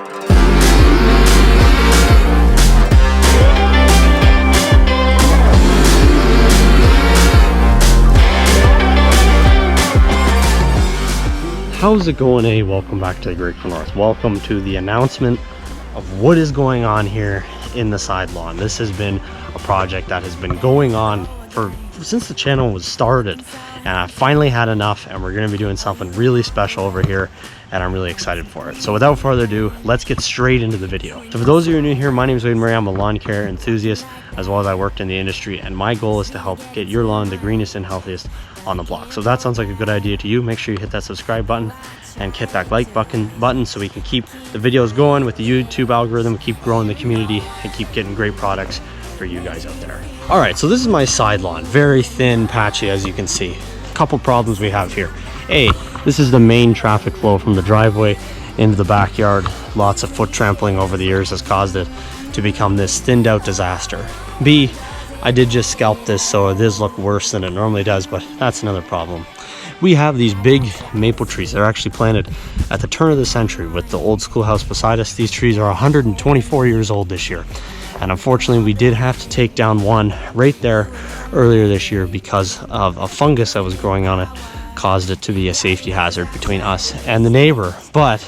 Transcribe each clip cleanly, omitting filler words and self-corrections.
How's it going? Hey, welcome back to the Great North. Welcome to the announcement of what is going on here in the side lawn. This has been a project that has been going on since the channel was started, and I finally had enough, and we're going to be doing something really special over here, and I'm really excited for it. So without further ado, let's get straight into the video. So for those of you who are new here, my name is Wade Murray. I'm a lawn care enthusiast, as well as I worked in the industry, and my goal is to help get your lawn the greenest and healthiest on the block. So if that sounds like a good idea to you, make sure you hit that subscribe button and hit that like button so we can keep the videos going with the YouTube algorithm, keep growing the community, and keep getting great products for you guys out there. All right, so this is my side lawn, very thin, patchy, as you can see. A couple problems we have here. A, this is the main traffic flow from the driveway into the backyard. Lots of foot trampling over the years has caused it to become this thinned out disaster. B, I did just scalp this, so it does look worse than it normally does, but that's another problem. We have these big maple trees. They're actually planted at the turn of the century with the old schoolhouse beside us. These trees are 124 years old this year. And unfortunately, we did have to take down one right there earlier this year because of a fungus that was growing on it, caused it to be a safety hazard between us and the neighbor. But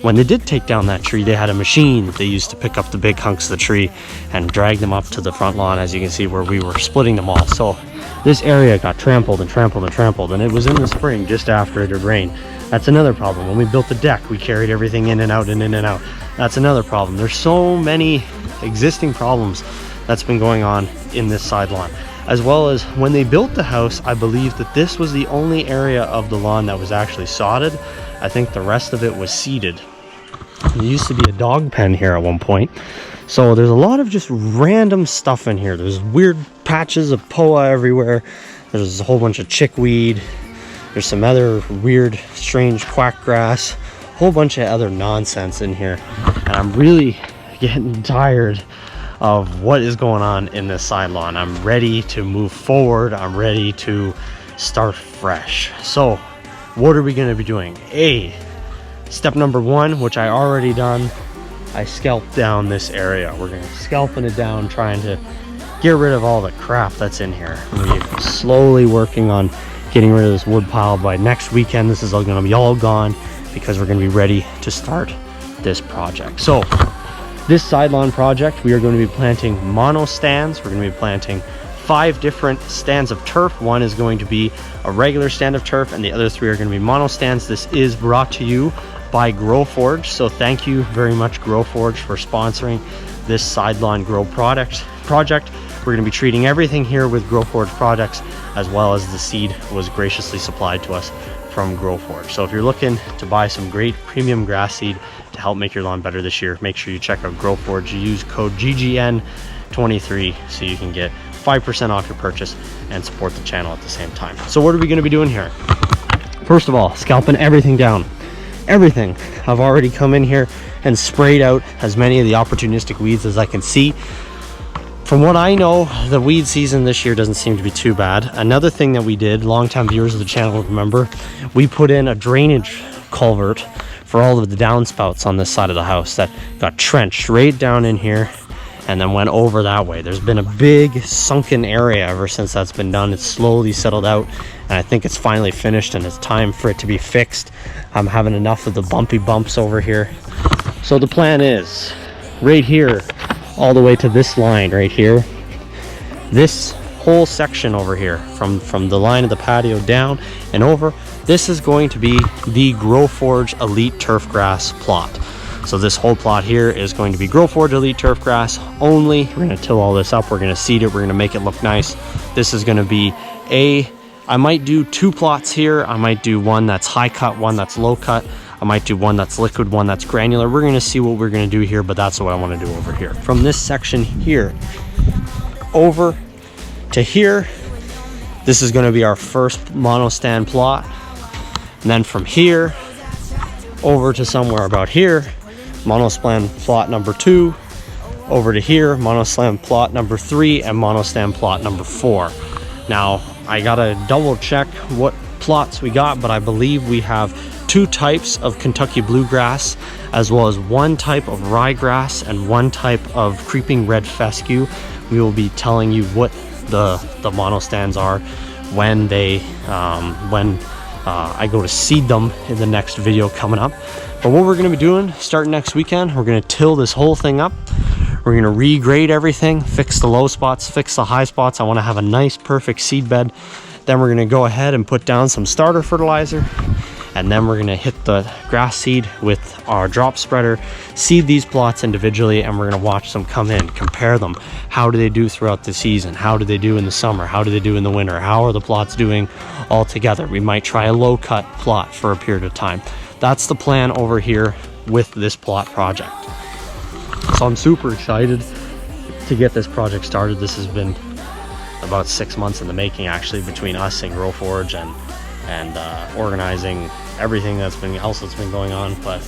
when they did take down that tree, they had a machine that they used to pick up the big hunks of the tree and drag them up to the front lawn, as you can see, where we were splitting them all. So this area got trampled and trampled and trampled, and it was in the spring just after it had rained. That's another problem. When we built the deck, we carried everything in and out and in and out. That's another problem. There's so many existing problems that's been going on in this side lawn. As well as when they built the house, I believe that this was the only area of the lawn that was actually sodded. I think the rest of it was seeded. There used to be a dog pen here at one point. So there's a lot of just random stuff in here. There's weird patches of POA everywhere. There's a whole bunch of chickweed. There's some other weird, strange quack grass. A whole bunch of other nonsense in here. And I'm really getting tired of what is going on in this side lawn. I'm ready to move forward. I'm ready to start fresh. So what are we going to be doing? Step number one, which I already done, I scalped down this area. We're going to scalping it down, trying to get rid of all the crap that's in here. We're slowly working on getting rid of this wood pile. By next weekend, this is all going to be all gone because we're going to be ready to start this project. So this side lawn project, we are going to be planting mono stands. We're going to be planting 5 different stands of turf. One is going to be a regular stand of turf, and the other 3 are going to be mono stands. This is brought to you by GrowForge, so thank you very much, GrowForge, for sponsoring this side lawn grow project. We're going to be treating everything here with GrowForge products, as well as the seed was graciously supplied to us from GrowForge. So if you're looking to buy some great premium grass seed to help make your lawn better this year, make sure you check out GrowForge. You use code GGN23 so you can get 5% off your purchase and support the channel at the same time. So what are we going to be doing here? First of all, scalping everything down. Everything. I've already come in here and sprayed out as many of the opportunistic weeds as I can see. From what I know, the weed season this year doesn't seem to be too bad. Another thing that we did, longtime viewers of the channel remember, we put in a drainage culvert for all of the downspouts on this side of the house that got trenched right down in here and then went over that way. There's been a big sunken area ever since that's been done. It's slowly settled out, and I think it's finally finished and it's time for it to be fixed. I'm having enough of the bumpy bumps over here. So the plan is right here all the way to this line right here, this whole section over here from the line of the patio down and over, this is going to be the GrowForge Elite Turfgrass plot. So this whole plot here is going to be GrowForge Elite Turfgrass only. We're going to till all this up. We're going to seed it. We're going to make it look nice. This is going to be I might do 2 plots here. I might do one that's high cut, one that's low cut. I might do one that's liquid, one that's granular. We're going to see what we're going to do here, but that's what I want to do over here. From this section here over to here, this is going to be our first mono stand plot. And then from here over to somewhere about here, monostand plot number 2, over to here, monostand plot number 3, and monostand plot number 4. Now I gotta double check what plots we got, but I believe we have 2 types of Kentucky bluegrass, as well as 1 type of ryegrass and 1 type of creeping red fescue. We will be telling you what the mono stands are when I go to seed them in the next video coming up. But what we're going to be doing starting next weekend, we're going to till this whole thing up. We're going to regrade everything, fix the low spots, fix the high spots. I want to have a nice perfect seed bed. Then we're going to go ahead and put down some starter fertilizer, and then we're going to hit the grass seed with our drop spreader, seed these plots individually, and we're going to watch them come in, compare them. How do they do throughout the season? How do they do in the summer? How do they do in the winter? How are the plots doing all together? We might try a low cut plot for a period of time. That's the plan over here with this plot project. So I'm super excited to get this project started. This has been about 6 months in the making, actually, between us and GrowForge and organizing everything else that's been going on. But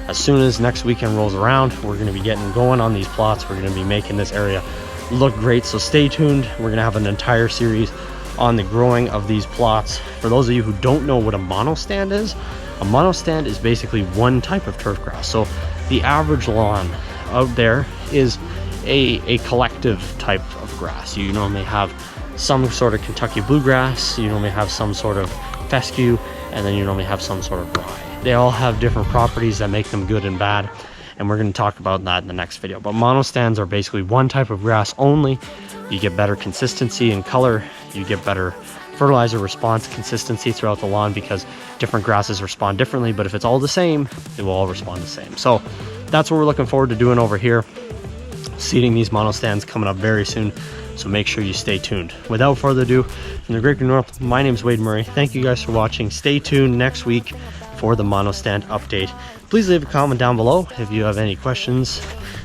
as soon as next weekend rolls around, we're going to be getting going on these plots. We're going to be making this area look great, so stay tuned. We're going to have an entire series on the growing of these plots. For those of you who don't know what a monostand is, a monostand is basically 1 type of turf grass. So the average lawn out there is a collective type of grass. You normally have some sort of Kentucky bluegrass, you normally have some sort of fescue, and then you normally have some sort of rye. They all have different properties that make them good and bad, and we're going to talk about that in the next video. But monostands are basically 1 type of grass only. You get better consistency in color, you get better fertilizer response consistency throughout the lawn, because different grasses respond differently, but if it's all the same, they will all respond the same. So that's what we're looking forward to doing over here. Seeding these monostands coming up very soon, so make sure you stay tuned. Without further ado, from the Great North, my name is Wade Murray. Thank you guys for watching. Stay tuned next week for the monostand update. Please leave a comment down below if you have any questions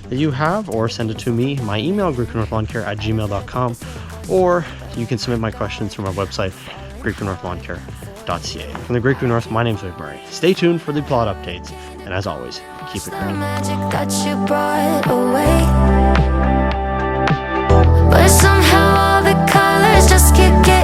that you have, or send it to me. My email, greatnorthlawncare@gmail.com, or you can submit my questions through my website, greatnorthlawncare.ca. From the Great North, my name is Wade Murray. Stay tuned for the plot updates, and as always, keep it green. Magic that you brought away, but somehow all the colors just keep getting